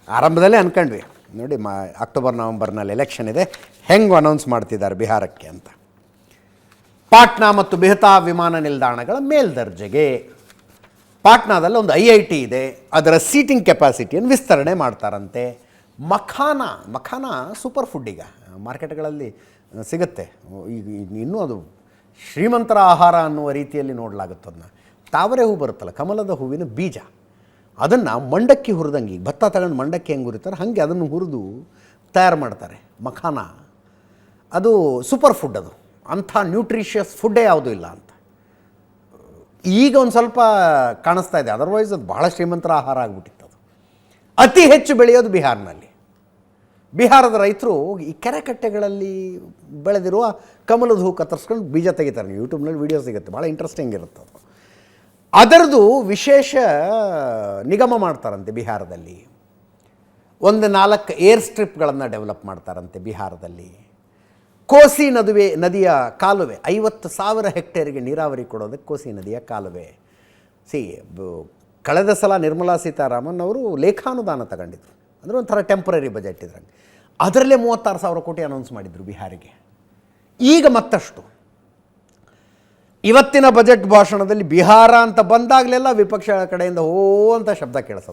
ಆರಂಭದಲ್ಲೇ ಅಂದ್ಕೊಂಡ್ವಿ ನೋಡಿ October ನವಂಬರ್ನಲ್ಲಿ election ಇದೆ, ಹೆಂಗೆ ಅನೌನ್ಸ್ ಮಾಡ್ತಿದ್ದಾರೆ ಬಿಹಾರಕ್ಕೆ ಅಂತ. ಪಾಟ್ನಾ ಮತ್ತು ಬೆಹ್ತಾ ವಿಮಾನ ನಿಲ್ದಾಣಗಳ ಮೇಲ್ದರ್ಜೆಗೆ ಪಾಟ್ನಾದಲ್ಲಿ ಒಂದು IIT ಇದೆ, ಅದರ ಸೀಟಿಂಗ್ ಕೆಪಾಸಿಟಿಯನ್ನು ವಿಸ್ತರಣೆ ಮಾಡ್ತಾರಂತೆ. ಮಖಾನ ಸೂಪರ್ ಫುಡ್ ಈಗ ಮಾರ್ಕೆಟ್ಗಳಲ್ಲಿ ಸಿಗುತ್ತೆ. ಈಗ ಇನ್ನೂ ಅದು ಶ್ರೀಮಂತರ ಆಹಾರ ಅನ್ನುವ ರೀತಿಯಲ್ಲಿ ನೋಡಲಾಗುತ್ತೆ. ಅದನ್ನ ತಾವರೆ ಹೂ ಬರುತ್ತಲ್ಲ, ಕಮಲದ ಹೂವಿನ ಬೀಜ, ಅದನ್ನು ಮಂಡಕ್ಕಿ ಹುರಿದಂಗೆ, ಭತ್ತ ತಗೊಂಡು ಮಂಡಕ್ಕಿ ಹೆಂಗೆ ಹುರಿತಾರೆ ಹಾಗೆ ಅದನ್ನು ಹುರಿದು ತಯಾರು ಮಾಡ್ತಾರೆ. ಮಖಾನ ಅದು ಸೂಪರ್ ಫುಡ್, ಅದು ಅಂಥ ನ್ಯೂಟ್ರಿಷಿಯಸ್ ಫುಡ್ಡೇ ಯಾವುದೂ ಇಲ್ಲ ಅಂತ ಈಗ ಒಂದು ಸ್ವಲ್ಪ ಕಾಣಿಸ್ತಾ ಇದೆ. ಅದರ್ವೈಸ್ ಅದು ಭಾಳ ಶ್ರೀಮಂತರ ಆಹಾರ ಆಗಿಬಿಟ್ಟಿತ್ತು. ಅದು ಅತಿ ಹೆಚ್ಚು ಬೆಳೆಯೋದು ಬಿಹಾರ್ನಲ್ಲಿ. ಬಿಹಾರದ ರೈತರು ಈ ಕೆರೆಕಟ್ಟೆಗಳಲ್ಲಿ ಬೆಳೆದಿರುವ ಕಮಲದ ಹೂ ಕತ್ತರಿಸ್ಕೊಂಡು ಬೀಜ ತೆಗಿತಾರೆ. ನೀವು ಯೂಟ್ಯೂಬ್ನಲ್ಲಿ ವೀಡಿಯೋ ಸಿಗುತ್ತೆ, ಭಾಳ ಇಂಟ್ರೆಸ್ಟಿಂಗ್ ಇರುತ್ತೆ ಅದು. ಅದರದ್ದು ವಿಶೇಷ ನಿಗಮ ಮಾಡ್ತಾರಂತೆ ಬಿಹಾರದಲ್ಲಿ. ಒಂದು 4 ಏರ್ ಸ್ಟ್ರಿಪ್ಗಳನ್ನು ಡೆವಲಪ್ ಮಾಡ್ತಾರಂತೆ ಬಿಹಾರದಲ್ಲಿ. ಕೋಸಿ ನದಿಯ ಕಾಲುವೆ, 50,000 ಹೆಕ್ಟೇರಿಗೆ ನೀರಾವರಿ ಕೊಡೋದಕ್ಕೆ ಕೋಸಿ ನದಿಯ ಕಾಲುವೆ. ಕಳೆದ ಸಲ ನಿರ್ಮಲಾ ಸೀತಾರಾಮನ್ ಅವರು ಲೇಖಾನುದಾನ ತಗೊಂಡಿದ್ರು, ಅಂದರೆ ಒಂಥರ ಟೆಂಪ್ರರಿ ಬಜೆಟ್ ಇದ್ರಂಗೆ. ಅದರಲ್ಲೇ 36,000 ಕೋಟಿ ಅನೌನ್ಸ್ ಮಾಡಿದರು ಬಿಹಾರಿಗೆ. ಈಗ ಮತ್ತಷ್ಟು ಇವತ್ತಿನ ಬಜೆಟ್ ಭಾಷಣದಲ್ಲಿ ಬಿಹಾರ ಅಂತ ಬಂದಾಗಲೆಲ್ಲ ವಿಪಕ್ಷಗಳ ಕಡೆಯಿಂದ ಓ ಅಂತ ಶಬ್ದ ಕೇಳಿಸೋದು.